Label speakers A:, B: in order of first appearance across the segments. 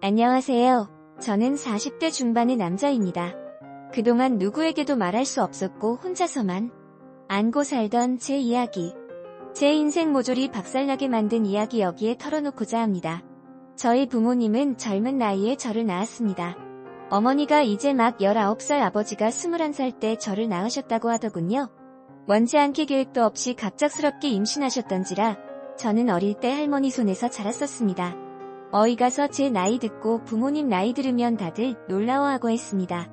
A: 안녕하세요. 저는 40대 중반의 남자입니다. 그동안 누구에게도 말할 수 없었고 혼자서만 안고 살던 제 이야기. 제 인생 모조리 박살나게 만든 이야기 여기에 털어놓고자 합니다. 저희 부모님은 젊은 나이에 저를 낳았습니다. 어머니가 이제 막 19살, 아버지가 21살 때 저를 낳으셨다고 하더군요. 원치 않게 계획도 없이 갑작스럽게 임신하셨던지라 저는 어릴 때 할머니 손에서 자랐었습니다. 어이 가서 제 나이 듣고 부모님 나이 들으면 다들 놀라워하고 했습니다.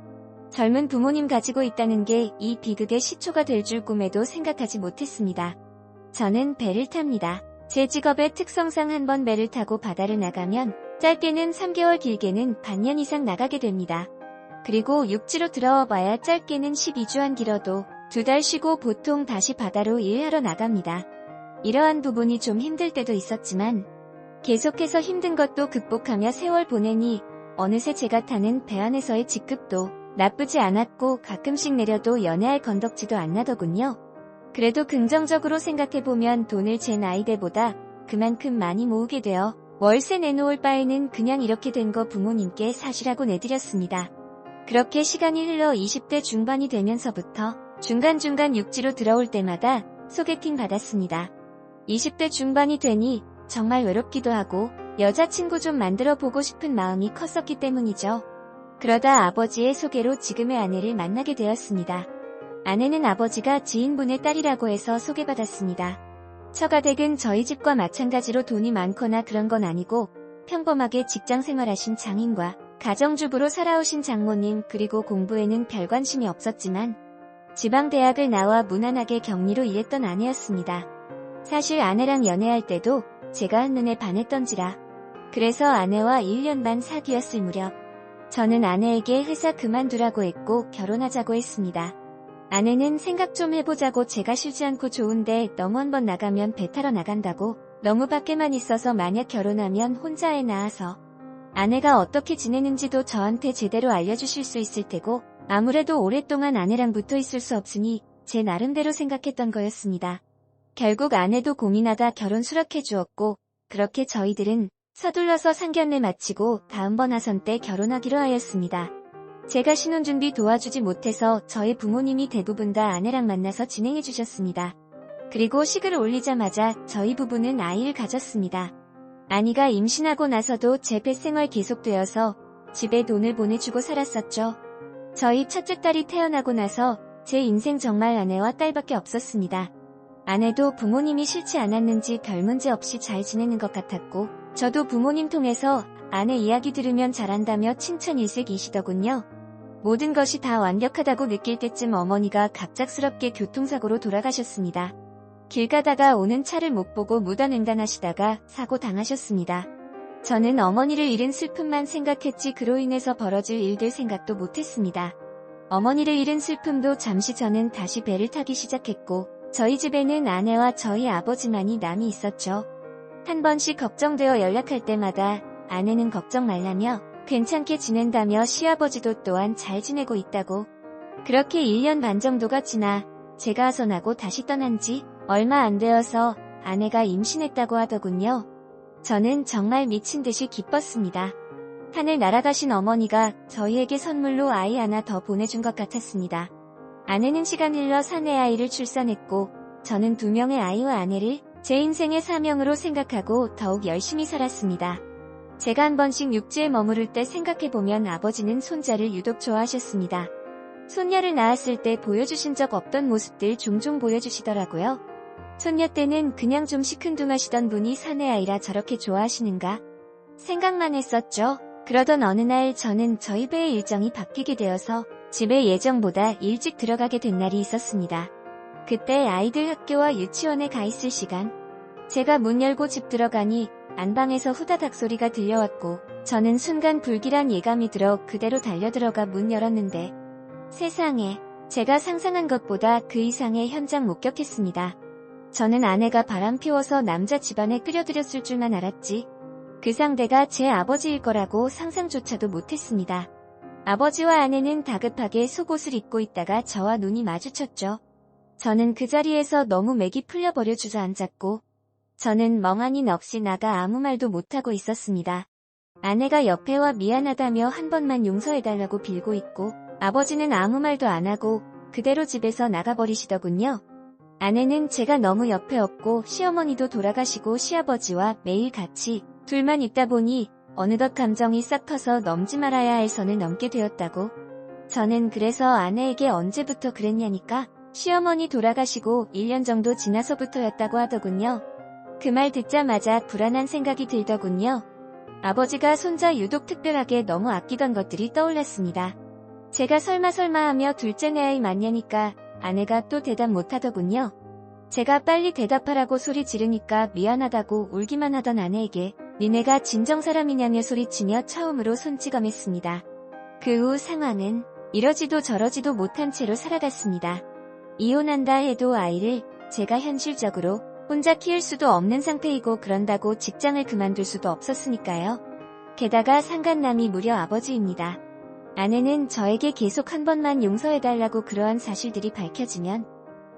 A: 젊은 부모님 가지고 있다는 게 이 비극의 시초가 될 줄 꿈에도 생각하지 못했습니다. 저는 배를 탑니다. 제 직업의 특성상 한 번 배를 타고 바다를 나가면 짧게는 3개월, 길게는 반년 이상 나가게 됩니다. 그리고 육지로 들어와 봐야 짧게는 12주, 한 길어도 2달 쉬고 보통 다시 바다로 일하러 나갑니다. 이러한 부분이 좀 힘들 때도 있었지만 계속해서 힘든 것도 극복하며 세월 보내니 어느새 제가 타는 배 안에서의 직급도 나쁘지 않았고 가끔씩 내려도 연애할 건덕지도 안 나더군요. 그래도 긍정적으로 생각해보면 돈을 제 나이대보다 그만큼 많이 모으게 되어 월세 내놓을 바에는 그냥 이렇게 된 거 부모님께 사실하고 내드렸습니다. 그렇게 시간이 흘러 20대 중반이 되면서부터 중간중간 육지로 들어올 때마다 소개팅 받았습니다. 20대 중반이 되니 정말 외롭기도 하고 여자친구 좀 만들어 보고 싶은 마음이 컸었기 때문이죠. 그러다 아버지의 소개로 지금의 아내를 만나게 되었습니다. 아내는 아버지가 지인분의 딸이라고 해서 소개받았습니다. 처가댁은 저희 집과 마찬가지로 돈이 많거나 그런 건 아니고 평범하게 직장 생활하신 장인과 가정주부로 살아오신 장모님, 그리고 공부에는 별 관심이 없었지만 지방대학을 나와 무난하게 격리로 일했던 아내였습니다. 사실 아내랑 연애할 때도 제가 한눈에 반했던지라 그래서 아내와 1년 반 사귀었을 무렵 저는 아내에게 회사 그만두라고 했고 결혼하자고 했습니다. 아내는 생각 좀 해보자고, 제가 싫지 않고 좋은데 너무 한번 나가면 배 타러 나간다고, 너무 밖에만 있어서 만약 결혼하면 혼자 애 낳아서 아내가 어떻게 지내는지도 저한테 제대로 알려주실 수 있을 테고 아무래도 오랫동안 아내랑 붙어 있을 수 없으니 제 나름대로 생각했던 거였습니다. 결국 아내도 고민하다 결혼 수락해 주었고 그렇게 저희들은 서둘러서 상견례 마치고 다음번 하선 때 결혼하기로 하였습니다. 제가 신혼준비 도와주지 못해서 저희 부모님이 대부분 다 아내랑 만나서 진행해 주셨습니다. 그리고 식을 올리자마자 저희 부부는 아이를 가졌습니다. 아니가 임신하고 나서도 제 뱃생활 계속되어서 집에 돈을 보내주고 살았었죠. 저희 첫째 딸이 태어나고 나서 제 인생 정말 아내와 딸밖에 없었습니다. 아내도 부모님이 싫지 않았는지 별 문제 없이 잘 지내는 것 같았고 저도 부모님 통해서 아내 이야기 들으면 잘한다며 칭찬 일색이시더군요. 모든 것이 다 완벽하다고 느낄 때쯤 어머니가 갑작스럽게 교통사고로 돌아가셨습니다. 길 가다가 오는 차를 못 보고 무단횡단하시다가 사고 당하셨습니다. 저는 어머니를 잃은 슬픔만 생각했지 그로 인해서 벌어질 일들 생각도 못했습니다. 어머니를 잃은 슬픔도 잠시 전은 다시 배를 타기 시작했고 저희 집에는 아내와 저희 아버지만이 남이 있었죠. 한 번씩 걱정되어 연락할 때마다 아내는 걱정 말라며 괜찮게 지낸다며 시아버지도 또한 잘 지내고 있다고. 그렇게 1년 반 정도가 지나 제가 하선하고 다시 떠난 지 얼마 안 되어서 아내가 임신했다고 하더군요. 저는 정말 미친 듯이 기뻤습니다. 하늘 날아가신 어머니가 저희에게 선물로 아이 하나 더 보내준 것 같았습니다. 아내는 시간 흘러 사내 아이를 출산했고 저는 2명의 아이와 아내를 제 인생의 사명으로 생각하고 더욱 열심히 살았습니다. 제가 한 번씩 육지에 머무를 때 생각해보면 아버지는 손자를 유독 좋아하셨습니다. 손녀를 낳았을 때 보여주신 적 없던 모습들 종종 보여주시더라고요. 손녀 때는 그냥 좀 시큰둥하시던 분이 사내 아이라 저렇게 좋아하시는가 생각만 했었죠. 그러던 어느 날 저는 저희 배의 일정이 바뀌게 되어서 집에 예정보다 일찍 들어가게 된 날이 있었습니다. 그때 아이들 학교와 유치원에 가 있을 시간, 제가 문 열고 집 들어가니 안방에서 후다닥 소리가 들려왔고 저는 순간 불길한 예감이 들어 그대로 달려들어가 문 열었는데 세상에, 제가 상상한 것보다 그 이상의 현장 목격했습니다. 저는 아내가 바람 피워서 남자 집안에 끌여들였을 줄만 알았지 그 상대가 제 아버지일 거라고 상상조차도 못했습니다. 아버지와 아내는 다급하게 속옷을 입고 있다가 저와 눈이 마주쳤죠. 저는 그 자리에서 너무 맥이 풀려버려 주저앉았고 저는 멍하니 넋이 나가 아무 말도 못하고 있었습니다. 아내가 옆에 와 미안하다며 한 번만 용서해달라고 빌고 있고 아버지는 아무 말도 안 하고 그대로 집에서 나가버리시더군요. 아내는 제가 너무 옆에 없고 시어머니도 돌아가시고 시아버지와 매일 같이 둘만 있다 보니 어느덧 감정이 싹 터서 넘지 말아야 할 선을 넘게 되었다고. 저는 그래서 아내에게 언제부터 그랬냐니까 시어머니 돌아가시고 1년 정도 지나서부터였다고 하더군요. 그 말 듣자마자 불안한 생각이 들더군요. 아버지가 손자 유독 특별하게 너무 아끼던 것들이 떠올랐습니다. 제가 설마 하며 둘째 내 아이 맞냐니까 아내가 또 대답 못하더군요. 제가 빨리 대답하라고 소리 지르니까 미안하다고 울기만 하던 아내에게 니네가 진정 사람이냐며 소리치며 처음으로 손찌검했습니다. 그 후 상황은 이러지도 저러지도 못한 채로 살아갔습니다. 이혼한다 해도 아이를 제가 현실적으로 혼자 키울 수도 없는 상태이고 그런다고 직장을 그만둘 수도 없었으니까요. 게다가 상간남이 무려 아버지입니다. 아내는 저에게 계속 한 번만 용서해달라고 그러한 사실들이 밝혀지면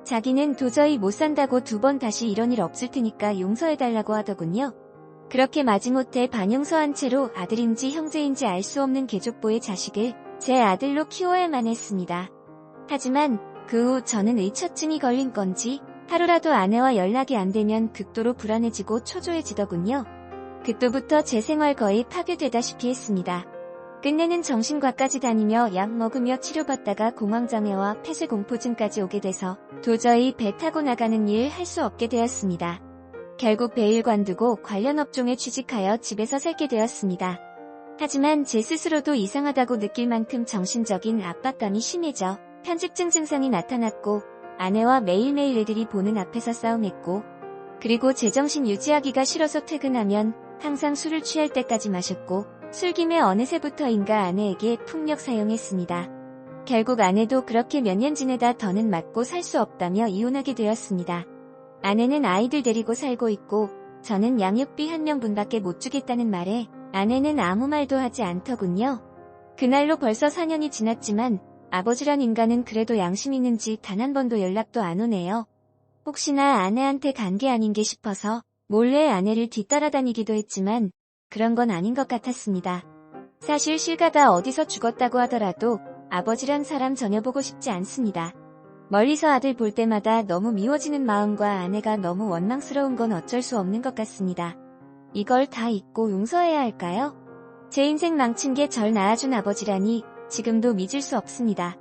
A: 자기는 도저히 못 산다고 2번 다시 이런 일 없을 테니까 용서해달라고 하더군요. 그렇게 마지못해 반용서한 채로 아들인지 형제인지 알 수 없는 계족보의 자식을 제 아들로 키워야만 했습니다. 하지만 그 후 저는 의처증이 걸린 건지 하루라도 아내와 연락이 안 되면 극도로 불안해지고 초조해지더군요. 그때부터 제 생활 거의 파괴되다시피 했습니다. 끝내는 정신과까지 다니며 약 먹으며 치료받다가 공황장애와 폐쇄공포증까지 오게 돼서 도저히 배 타고 나가는 일 할 수 없게 되었습니다. 결국 배일 관두고 관련 업종에 취직하여 집에서 살게 되었습니다. 하지만 제 스스로도 이상하다고 느낄 만큼 정신적인 압박감이 심해져 편집증 증상이 나타났고 아내와 매일매일 애들이 보는 앞에서 싸움했고 그리고 제정신 유지하기가 싫어서 퇴근하면 항상 술을 취할 때까지 마셨고 술김에 어느새부터인가 아내에게 폭력 사용했습니다. 결국 아내도 그렇게 몇 년 지내다 더는 맞고 살 수 없다며 이혼하게 되었습니다. 아내는 아이들 데리고 살고 있고 저는 양육비 1명분밖에 못 주겠다는 말에 아내는 아무 말도 하지 않더군요. 그날로 벌써 4년이 지났지만 아버지란 인간은 그래도 양심 있는지 단 한 번도 연락도 안 오네요. 혹시나 아내한테 간 게 아닌 게 싶어서 몰래 아내를 뒤따라다니기도 했지만 그런 건 아닌 것 같았습니다. 사실 실가가 어디서 죽었다고 하더라도 아버지란 사람 전혀 보고 싶지 않습니다. 멀리서 아들 볼 때마다 너무 미워지는 마음과 아내가 너무 원망스러운 건 어쩔 수 없는 것 같습니다. 이걸 다 잊고 용서해야 할까요? 제 인생 망친 게 절 낳아준 아버지라니 지금도 믿을 수 없습니다.